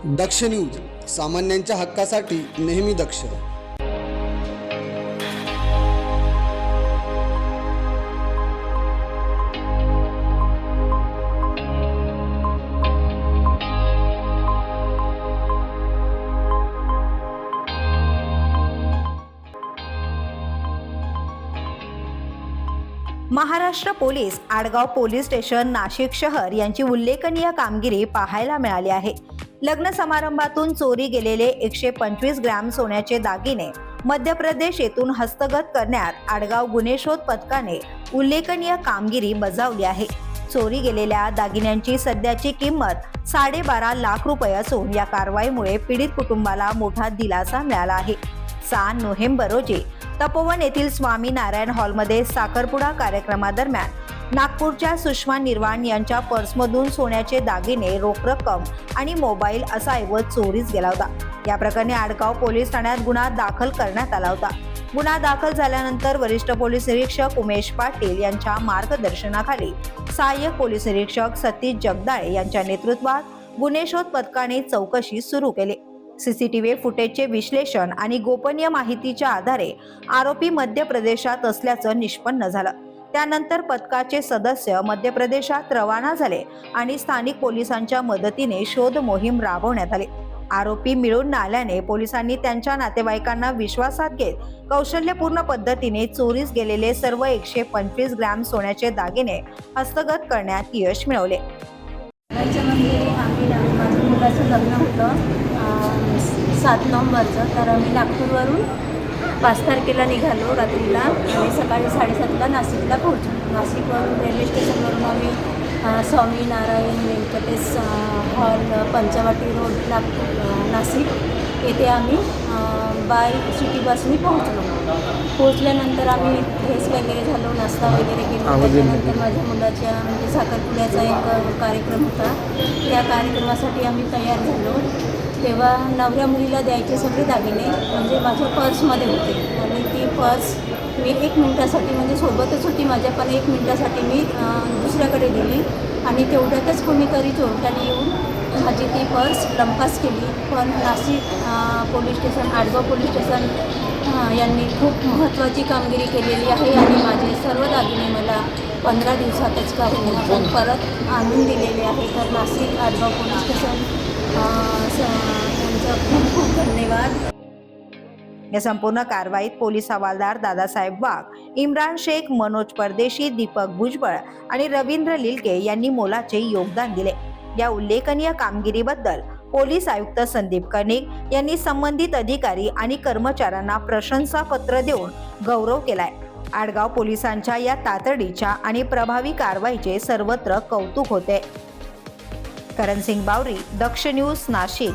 दक्ष news, सामान्यांच्या हक्कासाठी नेहमी दक्ष. Maharashtra police Adgaon police station Nashik शहर यांची उल्लेखनीय कामगिरी पाहायला मिळाली आहे. लग्न समारंभातून चोरी गेलेले 125 ग्रॅम सोन्याचे दागिने मध्य प्रदेश येथून हस्तगत करण्यात आडगाव गुन्हे शोध पथकाने उल्लेखनीय कामगिरी बजावली आहे. चोरी गेलेल्या दागिन्यांची सध्याची किंमत 12.5 लाख रुपये असून या कारवाईमुळे पीडित कुटुंबाला मोठा दिलासा मिळाला आहे. 6 नोव्हेंबर रोजी तपोवन येथील स्वामी नारायण हॉलमध्ये साखरपुडा कार्यक्रमादरम्यान नागपूरच्या सुषमा निर्वाण यांच्या पर्समधून सोन्याचे दागिने, रोख रक्कम आणि मोबाईल असा ऐवज चोरीस गेला होता. या प्रकरणी आडगाव पोलीस ठाण्यात गुन्हा दाखल करण्यात आला होता. गुन्हा दाखल झाल्यानंतर वरिष्ठ पोलीस निरीक्षक उमेश पाटील यांच्या मार्गदर्शनाखाली सहाय्यक पोलीस निरीक्षक सतीश जगदाळे यांच्या नेतृत्वात गुन्हे शोध पथकाने चौकशी सुरू केली. सीसीटीव्ही फुटेजचे विश्लेषण आणि गोपनीय माहितीच्या आधारे आरोपी मध्य प्रदेशात असल्याचं निष्पन्न झालं. त्यानंतर पथकाचे सदस्य मध्य प्रदेशात रवाना झाले आणि स्थानिक पोलिसांच्या मदतीने शोध मोहीम राबवण्यात आली. आरोपी मिळून न आल्याने पोलिसांनी त्यांच्या नातेवाईकांना विश्वासात घेत कौशल्यपूर्ण पद्धतीने चोरीस गेलेले सर्व 125 ग्रॅम सोन्याचे दागिने हस्तगत करण्यात यश मिळवले. माझ्या मुलाचं लग्न होतं 7 नोव्हेंबरचं. तर आम्ही नागपूरवरून 5 तारखेला निघालो रात्रीला आणि सकाळी 7:30ला नाशिकला पोहोचलो. नाशिकवरून रेल्वे स्टेशनवरून आम्ही स्वामी नारायण व्यंकटेश हॉल, पंचवटी रोड, नाशिक येथे आम्ही बाय सिटी बसनी पोहोचल्यानंतर आम्ही फ्रेश वगैरे झालो, नाश्ता वगैरे केला. त्याच्यानंतर माझ्या मुलाच्या म्हणजे साखरपुड्याचा एक कार्यक्रम होता. त्या कार्यक्रमासाठी आम्ही तयार झालो. तेव्हा नवऱ्या मुलीला द्यायचे सगळे दागिने म्हणजे माझ्या पर्समध्ये होते आणि ती पर्स मी 1 मिनिटासाठी म्हणजे सोबतच होती माझ्या, पण 1 मिनिटासाठी मी दुसऱ्याकडे दिली आणि तेवढ्यातच कोणीतरी चोरट्याने येऊन माझी ती पर्स लंपास केली. पण Nashik police station, Adgaon police station यांनी खूप महत्त्वाची कामगिरी केलेली आहे आणि माझे सर्व दागिने मला 15 दिवसातच का होईना पण परत आणून दिलेले आहे. तर नाशिक आडगाव पोलीस स्टेशन त्यांचा खूप खूप धन्यवाद. या संपूर्ण कारवाईत पोलीस हवालदार दादासाहेब वाघ, इम्रान शेख, मनोज परदेशी, दीपक भुजबळ आणि रवींद्र लिलके यांनी मोलाचे योगदान दिले. या उल्लेखनीय कामगिरीबद्दल पोलीस आयुक्त संदीप कर्णिक यांनी संबंधित अधिकारी आणि कर्मचाऱ्यांना प्रशंसापत्र देऊन गौरव केलाय. आडगाव पोलिसांच्या या तातडीच्या आणि प्रभावी कारवाईचे सर्वत्र कौतुक होते. करण सिंग बावरी, दक्ष न्यूज, नाशिक.